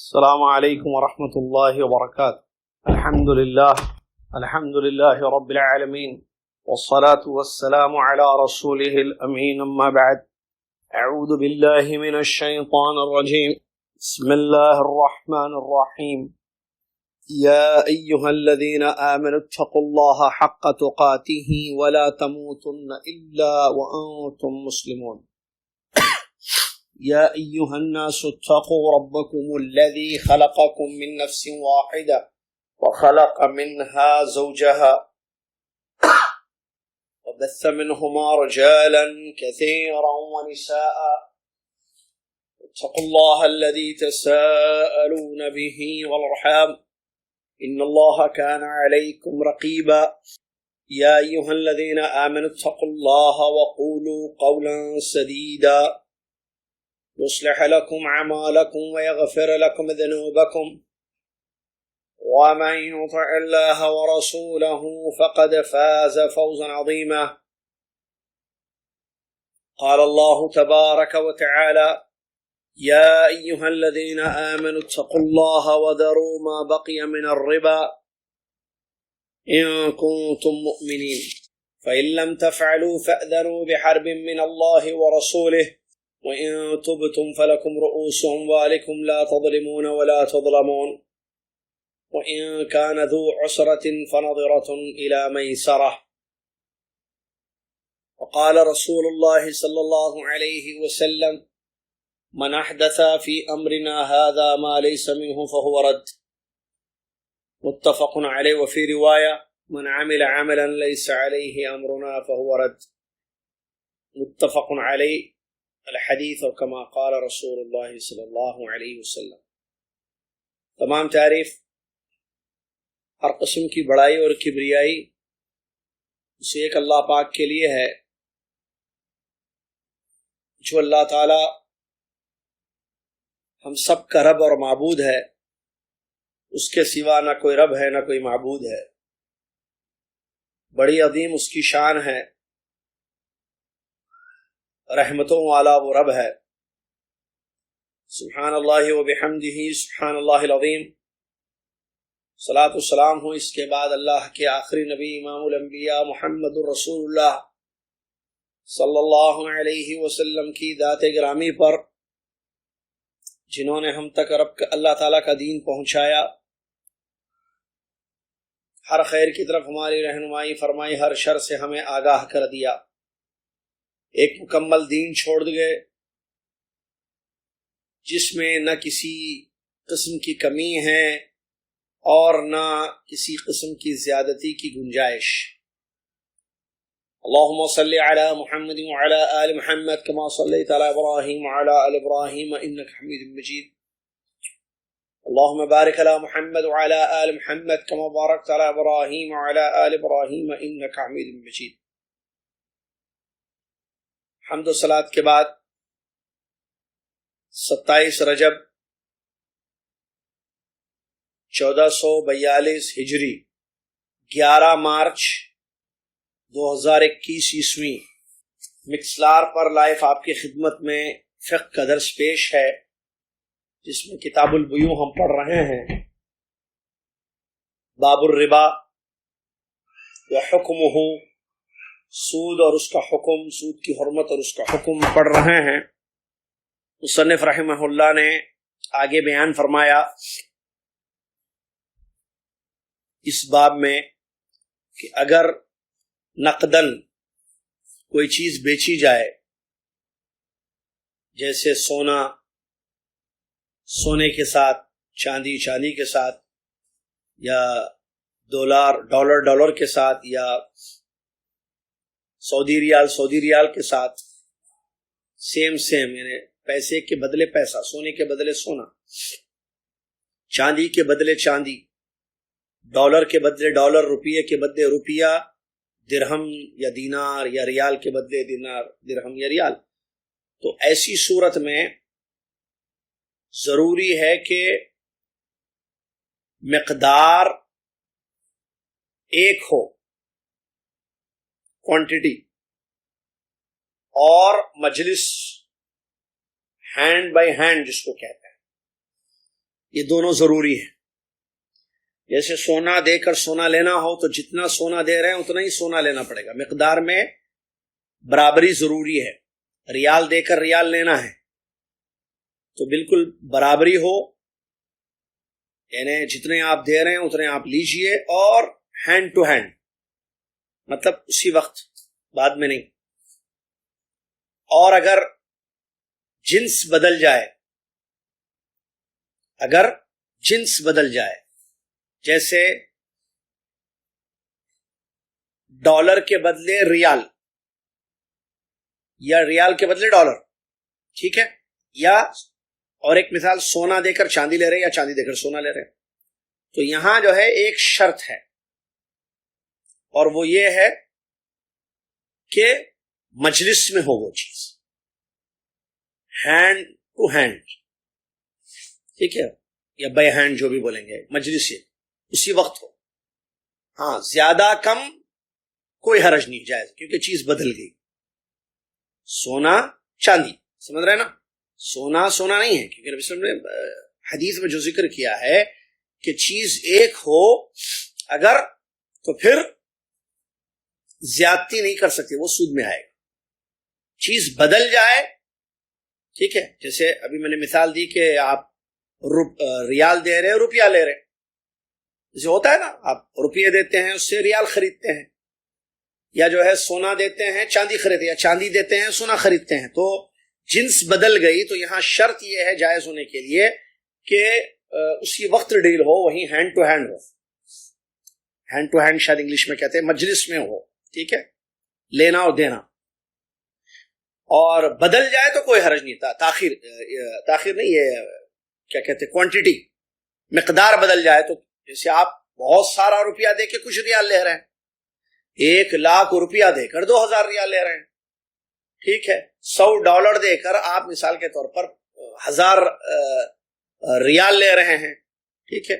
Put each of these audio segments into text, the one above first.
السلام عليكم ورحمة الله وبركاته. الحمد لله رب العالمين، والصلاة والسلام على رسوله الأمين. أما بعد، أعوذ بالله من الشيطان الرجيم. بسم الله الرحمن الرحيم. يا أيها الذين آمنوا اتقوا الله حق تقاته ولا تموتن إلا وأنتم مسلمون. يا أيها الناس اتقوا ربكم الذي خلقكم من نفس واحدة وخلق منها زوجها وبث منهما رجالا كثيرا ونساء. اتقوا الله الذي تساءلون به والأرحام إن الله كان عليكم رقيبا. يا أيها الذين آمنوا اتقوا الله وقولوا قولا سديدا يصلح لكم أعمالكم ويغفر لكم ذنوبكم، ومن يطع الله ورسوله فقد فاز فوزا عظيما. قال الله تبارك وتعالى: يا أيها الذين آمنوا اتقوا الله وذروا ما بقي من الربا إن كنتم مؤمنين فإن لم تفعلوا فأذنوا بحرب من الله ورسوله وَإِن تُبْتُمْ فَلَكُمْ رُؤُوسُ أَمْوَالِكُمْ لَا تَظْلِمُونَ وَلَا تُظْلَمُونَ وَإِن كَانَ ذُو عُسْرَةٍ فَنَظِرَةٌ إِلَى مَيْسَرَةٍ. وقال رسول الله صلى الله عليه وسلم: من أحدث في أمرنا هذا ما ليس منه فهو رد. متفق عليه. وفي رواية: من عمل عملا ليس عليه أمرنا فهو رد. متفق عليه الحدیث اور کما قال رسول اللہ صلی اللہ علیہ وسلم. تمام تعریف، ہر قسم کی بڑائی اور کبریائی اسے ایک اللہ پاک کے لیے ہے، جو اللہ تعالی ہم سب کا رب اور معبود ہے. اس کے سوا نہ کوئی رب ہے نہ کوئی معبود ہے. بڑی عظیم اس کی شان ہے، رحمتوں والا وہ رب ہے. سبحان اللہ و بحمدہ سبحان اللہ العظیم. صلاۃ والسلام ہو اس کے بعد اللہ کے آخری نبی امام الانبیاء محمد الرسول اللہ صلی اللہ علیہ وسلم کی ذات گرامی پر، جنہوں نے ہم تک اللہ تعالیٰ کا دین پہنچایا، ہر خیر کی طرف ہماری رہنمائی فرمائی، ہر شر سے ہمیں آگاہ کر دیا. ایک مکمل دین چھوڑ گئے جس میں نہ کسی قسم کی کمی ہے اور نہ کسی قسم کی زیادتی کی گنجائش. اللہم صلی علی محمد وعلی آل محمد کما صلیت علی ابراہیم وعلی آل ابراہیم انک حمید مجید. اللہم بارک علی محمد وعلی آل محمد کما بارکت علی ابراہیم وعلی آل ابراہیم انک حمید مجید. حمد و صلات کے بعد 27 رجب 1442 ہجری 11 مارچ 2021 عیسوی مکسلار پر لائف آپ کی خدمت میں فقہ کا درس پیش ہے، جس میں کتاب البیوع ہم پڑھ رہے ہیں. باب الربا وحکمہ، سود اور اس کا حکم، سود کی حرمت اور اس کا حکم پڑھ رہے ہیں. مصنف رحمہ اللہ نے آگے بیان فرمایا اس باب میں کہ اگر نقدن کوئی چیز بیچی جائے، جیسے سونا سونے کے ساتھ، چاندی چاندی کے ساتھ، یا ڈالر کے ساتھ، یا سعودی ریال کے ساتھ، سیم یعنی پیسے کے بدلے پیسہ، سونے کے بدلے سونا، چاندی کے بدلے چاندی، ڈالر کے بدلے ڈالر، روپیے کے بدلے روپیہ، درہم یا دینار یا ریال کے بدلے دینار، درہم یا ریال. تو ایسی صورت میں ضروری ہے کہ مقدار ایک ہو، کوانٹٹی، اور مجلس ہینڈ بائی ہینڈ جس کو کہتے ہیں، یہ دونوں ضروری ہیں. جیسے سونا دے کر سونا لینا ہو تو جتنا سونا دے رہے ہیں اتنا ہی سونا لینا پڑے گا. مقدار میں برابری ضروری ہے. ریال دے کر ریال لینا ہے تو بالکل برابری ہو، یعنی جتنے آپ دے رہے ہیں اتنے آپ لیجئے، اور ہینڈ ٹو ہینڈ، مطلب اسی وقت، بعد میں نہیں. اور اگر جنس بدل جائے، اگر جنس بدل جائے، جیسے ڈالر کے بدلے ریال، یا ریال کے بدلے ڈالر، ٹھیک ہے، یا اور ایک مثال سونا دے کر چاندی لے رہے یا چاندی دے کر سونا لے رہے، تو یہاں جو ہے ایک شرط ہے، اور وہ یہ ہے کہ مجلس میں ہو وہ چیز، ہینڈ ٹو ہینڈ، ٹھیک ہے، یا بائی ہینڈ جو بھی بولیں گے، مجلس یہ اسی وقت ہو. ہاں زیادہ کم کوئی حرج نہیں، جائز، کیونکہ چیز بدل گئی. سونا چاندی، سمجھ رہے نا، سونا سونا نہیں ہے، کیونکہ نبی صلی اللہ علیہ وسلم نے حدیث میں جو ذکر کیا ہے کہ چیز ایک ہو اگر، تو پھر زیادتی نہیں کر سکتے، وہ سود میں آئے گا. چیز بدل جائے، ٹھیک ہے، جیسے ابھی میں نے مثال دی کہ آپ ریال دے رہے ہیں، روپیہ لے رہے ہیں، جیسے ہوتا ہے نا، آپ روپیے دیتے ہیں اس سے ریال خریدتے ہیں، یا جو ہے سونا دیتے ہیں چاندی خریدتے ہیں، یا چاندی دیتے ہیں سونا خریدتے ہیں. تو جنس بدل گئی تو یہاں شرط یہ ہے جائز ہونے کے لیے کہ اسی وقت ڈیل ہو، وہیں ہینڈ ٹو ہینڈ ہو. ہینڈ ٹو ہینڈ شاید انگلش میں کہتے ہیں، مجلس میں ہو، ٹھیک ہے، لینا اور دینا. اور بدل جائے تو کوئی حرج نہیں تھا، تاخیر نہیں، یہ کیا کہتے ہیں، کوانٹٹی، مقدار بدل جائے. تو جیسے آپ بہت سارا روپیہ دے کے کچھ ریال لے رہے ہیں، 1,00,000 روپیہ دے کر 2,000 ریال لے رہے ہیں، ٹھیک ہے، $100 دے کر آپ مثال کے طور پر 1,000 ریال لے رہے ہیں، ٹھیک ہے.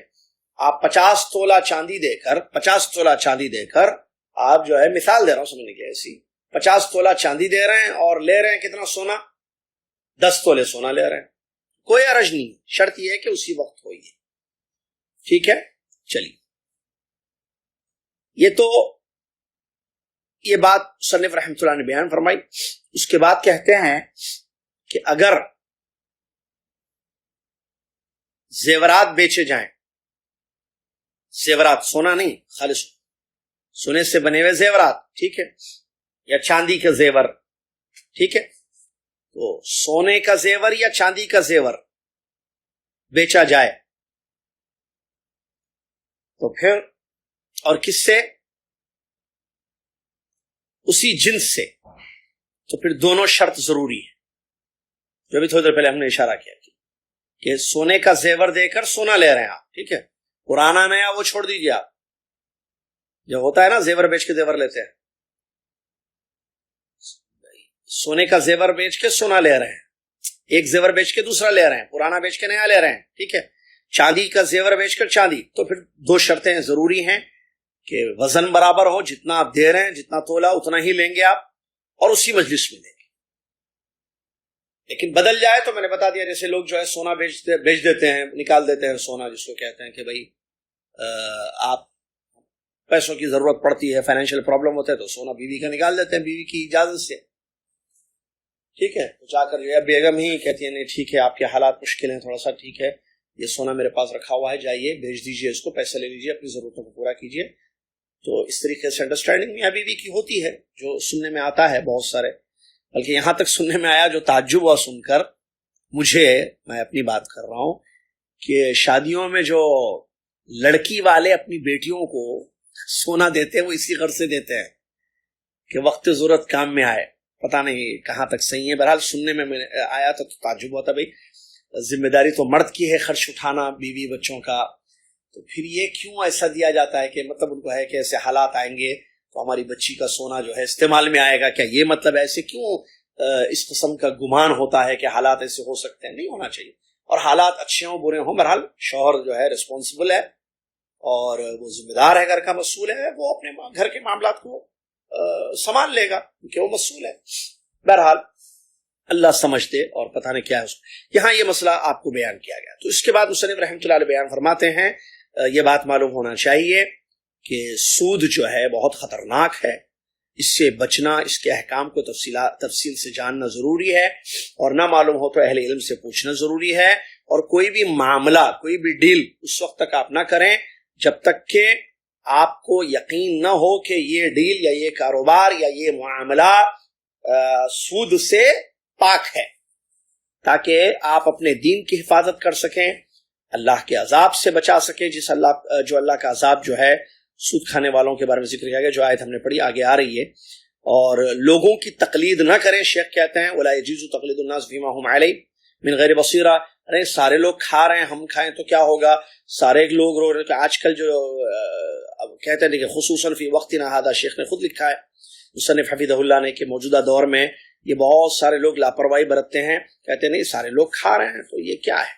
آپ 50 تولہ چاندی دے کر، 50 تولہ چاندی دے کر آپ جو ہے، مثال دے رہا ہوں سمجھنے کی ایسی، 50 تولہ چاندی دے رہے ہیں اور لے رہے ہیں کتنا سونا، 10 تولے سونا لے رہے ہیں، کوئی حرج نہیں. شرط یہ ہے کہ اسی وقت ہوئی، ٹھیک ہے. چلیے، یہ تو یہ بات مصنف رحمۃ اللہ نے بیان فرمائی. اس کے بعد کہتے ہیں کہ اگر زیورات بیچے جائیں، زیورات، سونا نہیں، خالص سونے سے بنے ہوئے زیورات، ٹھیک ہے، یا چاندی کا زیور، ٹھیک ہے، تو سونے کا زیور یا چاندی کا زیور بیچا جائے تو پھر، اور کس سے، اسی جنس سے، تو پھر دونوں شرط ضروری ہے، جو بھی تھوڑی دیر پہلے ہم نے اشارہ کیا کہ سونے کا زیور دے کر سونا لے رہے ہیں آپ، ٹھیک ہے، پرانا نیا وہ چھوڑ دیجیے آپ، جو ہوتا ہے نا زیور بیچ کے زیور لیتے ہیں، سونے کا زیور بیچ کے سونا لے رہے ہیں، ایک زیور بیچ کے دوسرا لے رہے ہیں، پرانا بیچ کے نیا لے رہے ہیں، ٹھیک ہے. چاندی کا زیور بیچ کر چاندی، تو پھر دو شرطیں ضروری ہیں کہ وزن برابر ہو، جتنا آپ دے رہے ہیں، جتنا تولا اتنا ہی لیں گے آپ، اور اسی مجلس میں لیں گے. لیکن بدل جائے تو میں نے بتا دیا، جیسے لوگ جو ہے سونا بیچ دیتے ہیں، نکال دیتے ہیں سونا، جس کو کہتے ہیں کہ بھائی آپ پیسوں کی ضرورت پڑتی ہے، فائنینشیل پرابلم ہوتا ہے، تو سونا بیوی کا نکال دیتے ہیں بیوی کی اجازت سے، ٹھیک ہے. تو جا کر یہ بیگم ہی کہتی ہے نہیں ٹھیک ہے، آپ کے حالات مشکل ہیں تھوڑا سا، ٹھیک ہے، یہ سونا میرے پاس رکھا ہوا ہے، جائیے بیچ دیجیے اس کو، پیسے لے لیجیے، اپنی ضرورتوں کو پورا کیجیے. تو اس طریقے سے انڈرسٹینڈنگ میاں بیوی کی ہوتی ہے، جو سننے میں آتا ہے بہت سارے، بلکہ یہاں تک سننے میں آیا جو تعجب ہوا سن کر مجھے، میں اپنی بات کر رہا ہوں، کہ شادیوں میں جو لڑکی والے اپنی بیٹیوں کو سونا دیتے ہیں وہ اسی غرض سے دیتے ہیں کہ وقت ضرورت کام میں آئے. پتہ نہیں کہاں تک صحیح ہے، بہرحال سننے میں آیا تو تعجب ہوتا، بھائی ذمہ داری تو مرد کی ہے خرچ اٹھانا بیوی بچوں کا، تو پھر یہ کیوں ایسا دیا جاتا ہے کہ مطلب ان کو ہے کہ ایسے حالات آئیں گے تو ہماری بچی کا سونا جو ہے استعمال میں آئے گا، کیا یہ مطلب ایسے کیوں اس قسم کا گمان ہوتا ہے کہ حالات ایسے ہو سکتے ہیں؟ نہیں ہونا چاہیے. اور حالات اچھے ہوں برے ہوں، بہرحال شوہر جو ہے رسپانسبل ہے اور وہ ذمہ دار ہے، گھر کا مسئول ہے، وہ اپنے گھر کے معاملات کو سنبھال لے گا کیونکہ وہ مسئول ہے. بہرحال اللہ سمجھتے اور پتہ نہیں کیا ہے اس کو. یہاں یہ مسئلہ آپ کو بیان کیا گیا. تو اس کے بعد مصنف رحمۃ اللہ علیہ بیان فرماتے ہیں یہ بات معلوم ہونا چاہیے کہ سود جو ہے بہت خطرناک ہے. اس سے بچنا، اس کے احکام کو تفصیل سے جاننا ضروری ہے، اور نہ معلوم ہو تو اہل علم سے پوچھنا ضروری ہے. اور کوئی بھی معاملہ، کوئی بھی ڈیل اس وقت تک آپ نہ کریں جب تک کہ آپ کو یقین نہ ہو کہ یہ ڈیل یا یہ کاروبار یا یہ معاملہ سود سے پاک ہے، تاکہ آپ اپنے دین کی حفاظت کر سکیں، اللہ کے عذاب سے بچا سکیں، جو اللہ کا عذاب جو ہے سود کھانے والوں کے بارے میں ذکر کیا گیا، جو آیت ہم نے پڑھی آگے آ رہی ہے. اور لوگوں کی تقلید نہ کریں. شیخ کہتے ہیں وَلَا يَجُوزُ تَقْلِيدُ النَّاسِ فِيمَا هُمْ عَلَيْهِ مِنْ غَيْرِ بَصِيرَةٍ. ارے سارے لوگ کھا رہے ہیں، ہم کھائیں تو کیا ہوگا؟ سارے لوگ رو رہے ہیں. آج کل جو کہتے ہیں کہ خصوصاً فی وقتنا ھذا، شیخ نے خود لکھا ہے مصنف حفیظہ اللہ نے کہ موجودہ دور میں یہ بہت سارے لوگ لاپرواہی برتتے ہیں، کہتے ہیں نہیں سارے لوگ کھا رہے ہیں تو یہ کیا ہے،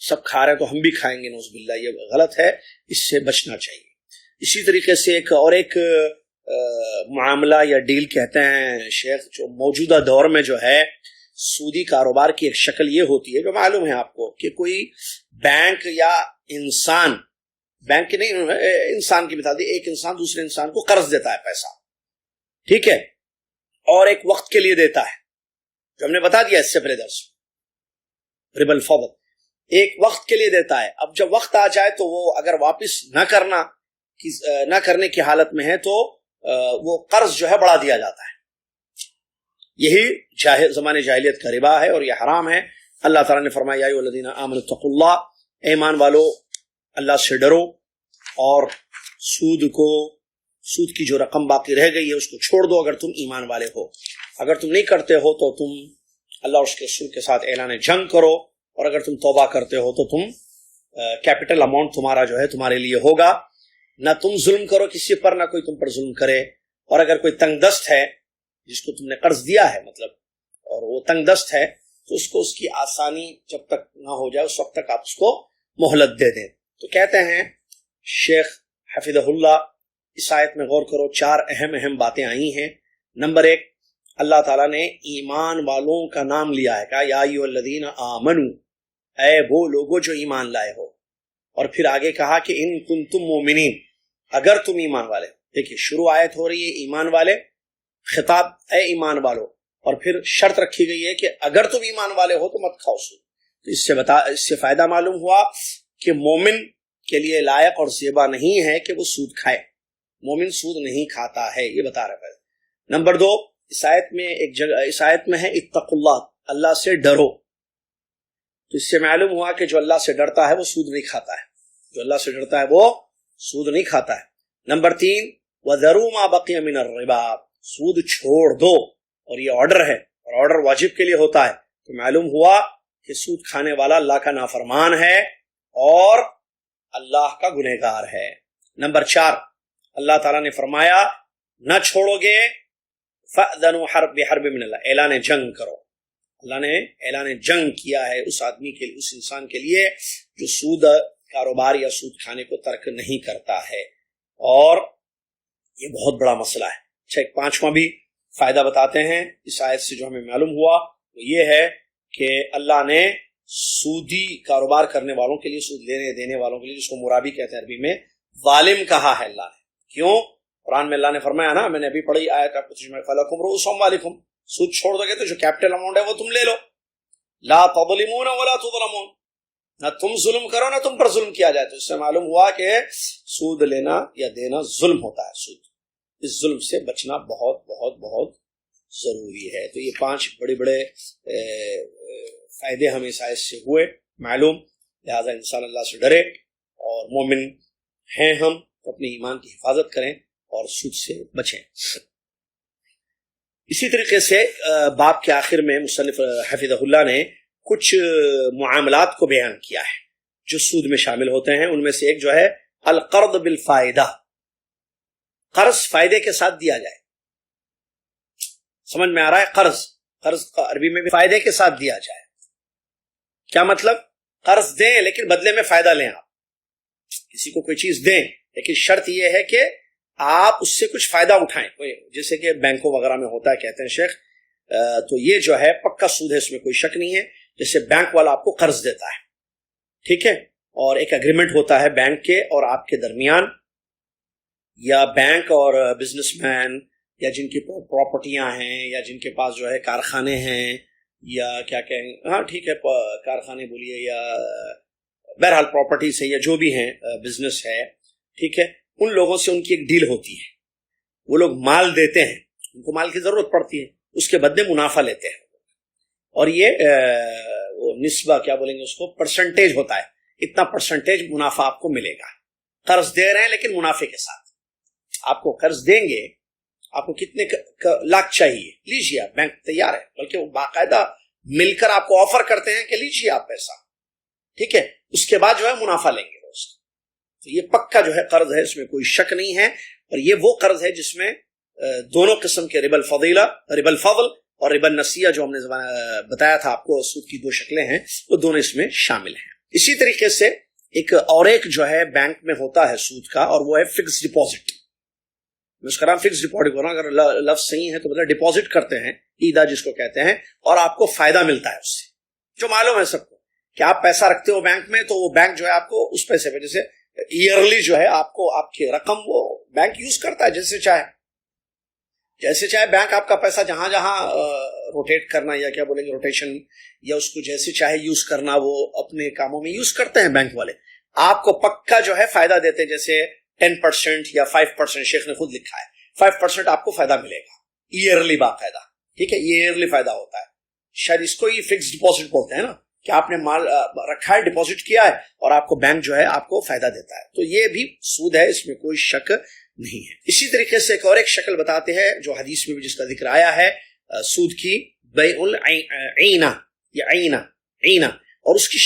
سب کھا رہے ہیں تو ہم بھی کھائیں گے. نعوذ باللہ، یہ غلط ہے، اس سے بچنا چاہیے. اسی طریقے سے ایک معاملہ یا ڈیل کہتے ہیں شیخ، جو موجودہ دور میں جو ہے سودی کاروبار کی ایک شکل یہ ہوتی ہے، جو معلوم ہے آپ کو، کہ کوئی بینک یا انسان، بینک کی نہیں، انسان کی مثال دی، ایک انسان دوسرے انسان کو قرض دیتا ہے پیسہ، ٹھیک ہے، اور ایک وقت کے لیے دیتا ہے، جو ہم نے بتا دیا اس سے پہلے درس، ربا الفضل، ایک وقت کے لیے دیتا ہے. اب جب وقت آ جائے تو وہ اگر واپس نہ کرنے کی حالت میں ہے تو وہ قرض جو ہے بڑھا دیا جاتا ہے. یہی زمانے جاہلیت کا ربا ہے اور یہ حرام ہے. اللہ تعالیٰ نے فرمایا یا ایھا الذین آمنوا اتقوا اللہ، ایمان والو اللہ سے ڈرو، اور سود کی جو رقم باقی رہ گئی ہے اس کو چھوڑ دو اگر تم ایمان والے ہو. اگر تم نہیں کرتے ہو تو تم اللہ اور اس کے رسول کے ساتھ اعلان جنگ کرو، اور اگر تم توبہ کرتے ہو تو تم کیپٹل اماؤنٹ تمہارا جو ہے تمہارے لیے ہوگا. نہ تم ظلم کرو کسی پر، نہ کوئی تم پر ظلم کرے. اور اگر کوئی تنگ دست ہے جس کو تم نے قرض دیا ہے مطلب، اور وہ تنگ دست ہے، تو اس کی آسانی جب تک نہ ہو جائے اس وقت تک آپ اس کو مہلت دے دیں. تو کہتے ہیں شیخ حفظہ اللہ، اس آیت میں غور کرو، 4 اہم باتیں آئی ہیں. نمبر 1، اللہ تعالیٰ نے ایمان والوں کا نام لیا ہے، کہا یا ایھا الذین آمنو، اے وہ لوگوں جو ایمان لائے ہو. اور پھر آگے کہا کہ ان کنتم مومنین، اگر تم ایمان والے. دیکھیے شروع آیت ہو رہی ہے ایمان والے، خطاب اے ایمان والو، اور پھر شرط رکھی گئی ہے کہ اگر تم ایمان والے ہو تو مت کھاؤ سود. تو اس سے فائدہ معلوم ہوا کہ مومن کے لیے لائق اور زیبا نہیں ہے کہ وہ سود کھائے. مومن سود نہیں کھاتا ہے، یہ بتا رہا ہے. نمبر 2، اس آیت میں ہے اتقوا اللہ، اللہ سے ڈرو. تو اس سے معلوم ہوا کہ جو اللہ سے ڈرتا ہے وہ سود نہیں کھاتا ہے، جو اللہ سے ڈرتا ہے وہ سود نہیں کھاتا ہے. نمبر 3، وَذَرُوا مَا بَقِيَ مِنَ الرِّبَا، سود چھوڑ دو. اور یہ آرڈر ہے، اور آرڈر واجب کے لیے ہوتا ہے. تو معلوم ہوا کہ سود کھانے والا اللہ کا نافرمان ہے اور اللہ کا گنہگار ہے. نمبر 4، اللہ تعالیٰ نے فرمایا نہ چھوڑو گے فَأْذَنُوا بِحَرْبٍ مِّنَ اللَّهِ، اعلان جنگ کرو. اللہ نے اعلان جنگ کیا ہے اس آدمی کے لیے، اس انسان کے لیے جو سود کاروبار یا سود کھانے کو ترک نہیں کرتا ہے. اور یہ بہت بڑا مسئلہ ہے. اچھا، ایک 5واں بھی فائدہ بتاتے ہیں اس آیت سے جو ہمیں معلوم ہوا، وہ یہ ہے کہ اللہ نے سودی کاروبار کرنے والوں کے لیے، سود لینے دینے والوں کے لیے، جس کو مرابی کہتے ہیں عربی میں، ظالم کہا ہے اللہ نے. کیوں؟ قرآن میں اللہ نے فرمایا نا، میں نے ابھی پڑھی آیت آپ کو ترجمہ، فَلَكُمْ رُءُوسُ أَمْوَالِكُمْ، سود چھوڑ دو گے تو جو کیپٹل اماؤنٹ ہے وہ تم لے لو. لا تظلمون ولا تظلمون، نہ تم ظلم کرو نہ تم پر ظلم کیا جائے. تو اس سے معلوم ہوا کہ سود لینا یا دینا ظلم ہوتا ہے. سود، اس ظلم سے بچنا بہت بہت بہت ضروری ہے. تو یہ 5 بڑے فائدے ہمیں اس آیت سے ہوئے معلوم. لہذا انسان اللہ سے ڈرے، اور مومن ہیں ہم تو اپنے ایمان کی حفاظت کریں اور سود سے بچیں. اسی طریقے سے باب کے آخر میں مصنف حفظہ اللہ نے کچھ معاملات کو بیان کیا ہے جو سود میں شامل ہوتے ہیں. ان میں سے ایک جو ہے القرض بالفائدہ، قرض فائدے کے ساتھ دیا جائے. سمجھ میں آ رہا ہے؟ قرض کا عربی میں بھی فائدے کے ساتھ دیا جائے. کیا مطلب؟ قرض دیں لیکن بدلے میں فائدہ لیں. آپ کسی کو کوئی چیز دیں لیکن شرط یہ ہے کہ آپ اس سے کچھ فائدہ اٹھائیں. جیسے کہ بینکوں وغیرہ میں ہوتا ہے، کہتے ہیں شیخ تو یہ جو ہے پکا سود ہے، اس میں کوئی شک نہیں ہے. جیسے بینک والا آپ کو قرض دیتا ہے، ٹھیک ہے، اور ایک اگریمنٹ ہوتا ہے بینک کے اور آپ کے درمیان، یا بینک اور بزنس مین یا جن کی پراپرٹیاں ہیں یا جن کے پاس جو ہے کارخانے ہیں یا کیا کہیں، ہاں ٹھیک ہے کارخانے بولیے، یا بہرحال پراپرٹیز ہے یا جو بھی ہیں، بزنس ہے، ٹھیک ہے، ان لوگوں سے ان کی ایک ڈیل ہوتی ہے. وہ لوگ مال دیتے ہیں، ان کو مال کی ضرورت پڑتی ہے، اس کے بدلے منافع لیتے ہیں، اور یہ وہ نسبہ کیا بولیں گے اس کو، پرسنٹیج ہوتا ہے، اتنا پرسنٹیج منافع آپ کو ملے گا. قرض دے رہے ہیں لیکن منافع کے ساتھ. آپ کو قرض دیں گے، آپ کو کتنے لاکھ چاہیے، لیجیے، آپ بینک تیار ہے، بلکہ وہ باقاعدہ مل کر آپ کو آفر کرتے ہیں کہ لیجیے آپ پیسہ، ٹھیک ہے، اس کے بعد جو ہے منافع لیں گے روز. تو یہ پکا جو ہے قرض ہے، اس میں کوئی شک نہیں ہے. اور یہ وہ قرض ہے جس میں دونوں قسم کے ربا الفضل اور ربا النسیہ جو ہم نے بتایا تھا آپ کو، سود کی دو شکلیں ہیں، وہ دونوں اس میں شامل ہیں. اسی طریقے سے ایک جو ہے بینک میں ہوتا ہے سود کا، اور وہ ہے فکس ڈپازٹ. اس کا نام فکس ڈپازٹ ہونا، اگر لفظ صحیح ہے تو مطلب ڈپازٹ کرتے ہیں، ایدا جس کو کہتے ہیں، اور آپ کو فائدہ ملتا ہے اس سے. جو معلوم ہے سب کو کہ آپ پیسہ رکھتے ہو بینک میں، تو وہ بینک جو ہے آپ کو اس پیسے پہ جیسے ایئرلی جو ہے آپ کو آپ کی رقم وہ بینک یوز کرتا ہے جیسے چاہے بینک آپ کا پیسہ جہاں جہاں روٹیٹ کرنا، یا کیا بولیں گے روٹیشن، یا اس کو جیسے چاہے یوز کرنا، وہ اپنے کاموں میں یوز کرتے ہیں بینک والے. آپ کو پکا جو ہے فائدہ دیتے ہیں، جیسے 10% یا 5%، شیخ نے خود لکھا ہے 5% آپ کو فائدہ ملے گا ایئرلی باقاعدہ، ٹھیک ہے، یہ ایئرلی فائدہ ہوتا ہے. شاید اس کو یہ فکس ڈپازٹ بولتے ہیں نا، کہ آپ نے مال رکھا ہے، ڈپازٹ کیا ہے، اور آپ کو بینک جو ہے آپ کو فائدہ دیتا ہے. تو یہ بھی سود ہے، اس میں کوئی شک نہیں ہے. اسی طریقے سے ایک شکل بتاتے ہیں جو حدیث میں بھی جس کا ذکر آیا ہے سود کی، بیع العینہ یا عینہ، اور اس کی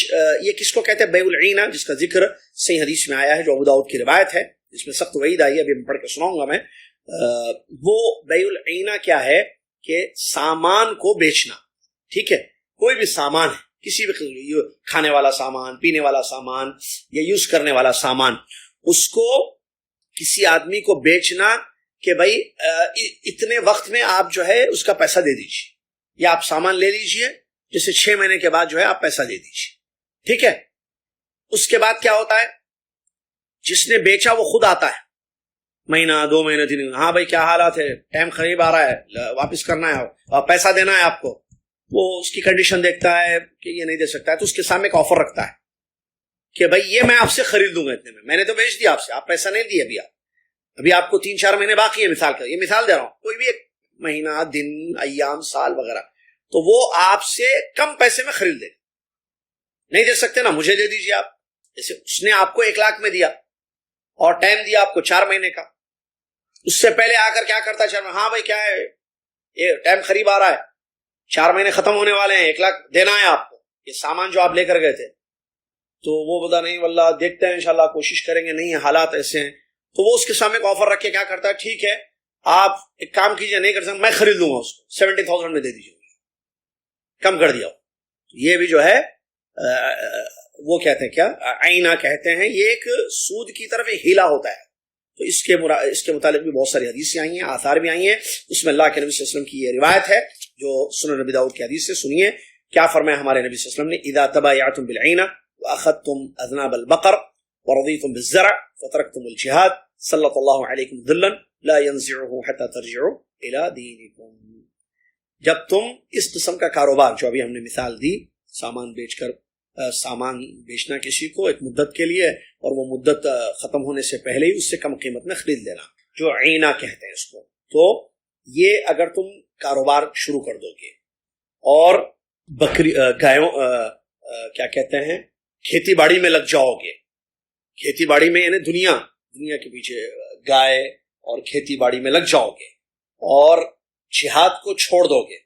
یہ کس کو کہتے ہیں بیع العینہ، جس کا ذکر صحیح حدیث میں آیا ہے جو ابو داؤد کی روایت ہے، جس میں سخت وعید آئی ہے، ابھی پڑھ کے سناؤں گا میں. وہ بیع العینہ کیا ہے کہ سامان کو بیچنا، ٹھیک ہے، کوئی بھی سامان ہے، کسی بھی کھانے والا سامان، پینے والا سامان یا یوز کرنے والا سامان، اس کو کسی آدمی کو بیچنا کہ بھائی اتنے وقت میں آپ جو ہے اس کا پیسہ دے دیجیے، یا آپ سامان لے لیجیے، جیسے 6 مہینے کے بعد جو ہے آپ پیسہ دے دیجیے، ٹھیک ہے. اس کے بعد کیا ہوتا ہے، جس نے بیچا وہ خود آتا ہے، مہینہ 2 مہینے 3 مہینے، ہاں بھائی کیا حالات ہے، ٹائم قریب آ رہا ہے، واپس کرنا ہے، پیسہ دینا ہے آپ کو. وہ اس کی کنڈیشن دیکھتا ہے کہ یہ نہیں دے سکتا ہے، تو اس کے سامنے ایک آفر رکھتا ہے کہ بھائی یہ میں آپ سے خرید لوں گا اتنے میں نے تو بیچ دیا آپ سے، آپ پیسہ نہیں دیے، ابھی آپ کو 3-4 مہینے باقی ہے، یہ مثال دے رہا ہوں، کوئی بھی ایک مہینہ، دن، ایام، سال وغیرہ، تو وہ آپ سے کم پیسے میں خرید لے. نہیں دے سکتے نا، مجھے دے دیجیے آپ. جیسے اس نے آپ کو 1 لاکھ میں دیا اور ٹائم دیا آپ کو 4 مہینے کا، اس سے پہلے آ کر کیا کرتا ہے 4 مہینے، ہاں بھائی کیا ہے، یہ ٹائم قریب آ رہا ہے، 4 مہینے ختم ہونے والے ہیں، 1 لاکھ دینا ہے آپ کو، یہ سامان جو آپ لے کر گئے تھے. تو وہ بتا نہیں واللہ دیکھتے ہیں انشاءاللہ کوشش کریں گے، نہیں حالات ایسے ہیں. تو وہ اس کے سامنے ایک آفر رکھ کے کیا کرتا ہے، ٹھیک ہے آپ ایک کام کیجئے، نہیں کر سکتے میں خرید لوں گا اس کو 70,000 میں دے دیجیے، کم کر دیا. یہ بھی جو ہے وہ کہتے ہیں کیا، عینہ کہتے ہیں. یہ ایک سود کی طرف ایک ہیلا ہوتا ہے. تو اس کے متعلق بھی بہت ساری حدیثیں آئی ہیں، آثار بھی آئی ہیں. اس میں اللہ کے نبی صلی اللہ علیہ وسلم کی یہ روایت ہے جو سنن نبی داؤد کی حدیث سے. سنیے کیا فرمایا ہمارے نبی صلی اللہ علیہ وسلم نے، اذا تبایعتم بالعینہ واخذتم اذناب البقر ورضیتم بالزرع وترکتم الجہاد سلط اللہ علیکم ذلا لا ينزعه حتى ترجعوا الى دینکم. جب تم اس قسم کا کاروبار جو ابھی ہم نے مثال دی، سامان بیچنا کسی کو ایک مدت کے لیے، اور وہ مدت ختم ہونے سے پہلے ہی اس سے کم قیمت میں خرید لینا، جو عینہ کہتے ہیں اس کو. تو یہ اگر تم کاروبار شروع کر دو گے اور گایوں کیا کہتے ہیں کھیتی باڑی میں لگ جاؤ گے، کھیتی باڑی میں یعنی دنیا کے پیچھے گائے اور کھیتی باڑی میں لگ جاؤ گے اور جہاد کو چھوڑ دو گے،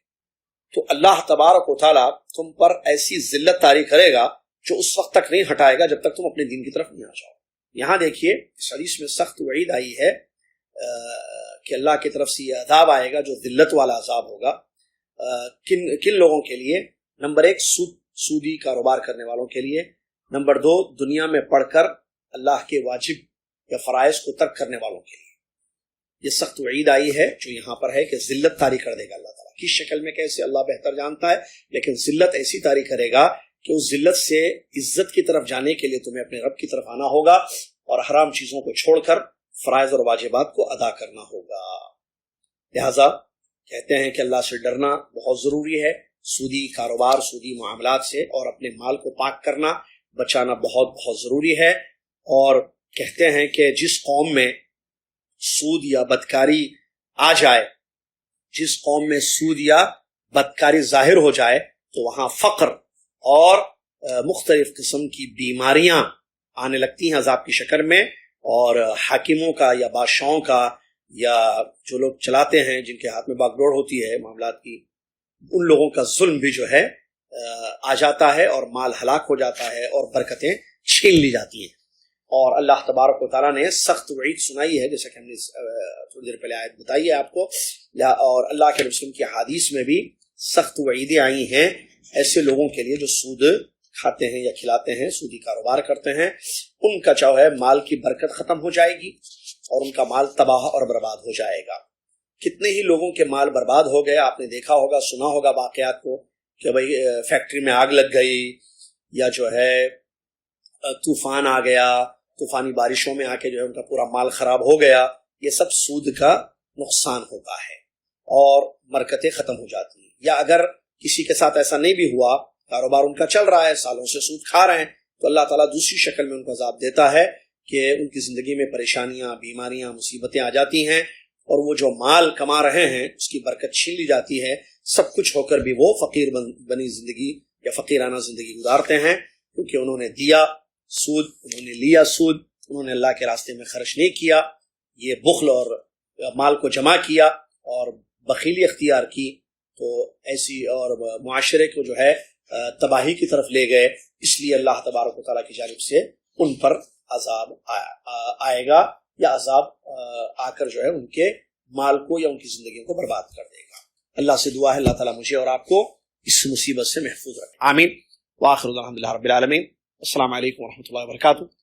تو اللہ تبارک و تعالیٰ تم پر ایسی ذلت طاری کرے گا جو اس وقت تک نہیں ہٹائے گا جب تک تم اپنے دین کی طرف نہیں آ جاؤ. یہاں دیکھیے اس حدیث میں سخت وعید آئی ہے کہ اللہ کی طرف سے یہ عذاب آئے گا جو ذلت والا عذاب ہوگا. کن لوگوں کے لیے؟ نمبر 1 سودی کاروبار کرنے والوں کے لیے. نمبر 2 دنیا میں پڑھ کر اللہ کے واجب یا فرائض کو ترک کرنے والوں کے لیے. یہ سخت وعید آئی ہے جو یہاں پر ہے کہ ذلت طاری کر دے گا اللہ تعالیٰ. کس شکل میں کیسے اللہ بہتر جانتا ہے، لیکن ذلت ایسی طاری کرے گا کہ اس ذلت سے عزت کی طرف جانے کے لیے تمہیں اپنے رب کی طرف آنا ہوگا اور حرام چیزوں کو چھوڑ کر فرائض اور واجبات کو ادا کرنا ہوگا. لہذا کہتے ہیں کہ اللہ سے ڈرنا بہت ضروری ہے، سودی کاروبار، سودی معاملات سے اور اپنے مال کو پاک کرنا، بچانا بہت بہت ضروری ہے. اور کہتے ہیں کہ جس قوم میں سود یا بدکاری آ جائے، جس قوم میں سود یا بدکاری ظاہر ہو جائے تو وہاں فقر اور مختلف قسم کی بیماریاں آنے لگتی ہیں عذاب کی شکل میں، اور حاکموں کا یا بادشاہوں کا یا جو لوگ چلاتے ہیں جن کے ہاتھ میں باغ ڈور ہوتی ہے معاملات کی، ان لوگوں کا ظلم بھی جو ہے آ جاتا ہے اور مال ہلاک ہو جاتا ہے اور برکتیں چھین لی جاتی ہیں. اور اللہ تبارک و تعالیٰ نے سخت وعید سنائی ہے، جیسا کہ ہم نے تھوڑی دیر پہلے آیت بتائی ہے آپ کو، اور اللہ کے رسول کی حدیث میں بھی سخت وعیدیں آئی ہیں ایسے لوگوں کے لیے جو سود کھاتے ہیں یا کھلاتے ہیں، سودی کاروبار کرتے ہیں. ان کا جو ہے مال کی برکت ختم ہو جائے گی اور ان کا مال تباہ اور برباد ہو جائے گا. کتنے ہی لوگوں کے مال برباد ہو گئے، آپ نے دیکھا ہوگا، سنا ہوگا واقعات کو کہ بھئی فیکٹری میں آگ لگ گئی، یا جو ہے طوفان آ گیا، طوفانی بارشوں میں آ کے جو ہے ان کا پورا مال خراب ہو گیا. یہ سب سود کا نقصان ہوتا ہے اور برکتیں ختم ہو جاتی ہیں. یا اگر کسی کے ساتھ ایسا نہیں بھی ہوا، کاروبار ان کا چل رہا ہے، سالوں سے سود کھا رہے ہیں، تو اللہ تعالیٰ دوسری شکل میں ان کو عذاب دیتا ہے کہ ان کی زندگی میں پریشانیاں، بیماریاں، مصیبتیں آ جاتی ہیں، اور وہ جو مال کما رہے ہیں اس کی برکت چھین لی جاتی ہے. سب کچھ ہو کر بھی وہ فقیر بنی زندگی یا فقیرانہ زندگی گزارتے ہیں، کیونکہ انہوں نے دیا سود، انہوں نے لیا سود، انہوں نے اللہ کے راستے میں خرچ نہیں کیا، یہ بخل اور مال کو جمع کیا اور بخیلی اختیار کی، تو ایسی اور معاشرے کو جو ہے تباہی کی طرف لے گئے. اس لیے اللہ تبارک و تعالیٰ کی جانب سے ان پر عذاب آئے گا، یا عذاب آ کر جو ہے ان کے مال کو یا ان کی زندگی کو برباد کر دے گا. اللہ سے دعا ہے اللہ تعالیٰ مجھے اور آپ کو اس مصیبت سے محفوظ رکھے. آمین. وآخر الحمد للہ رب العالمین. السلام علیکم ورحمۃ اللہ وبرکاتہ.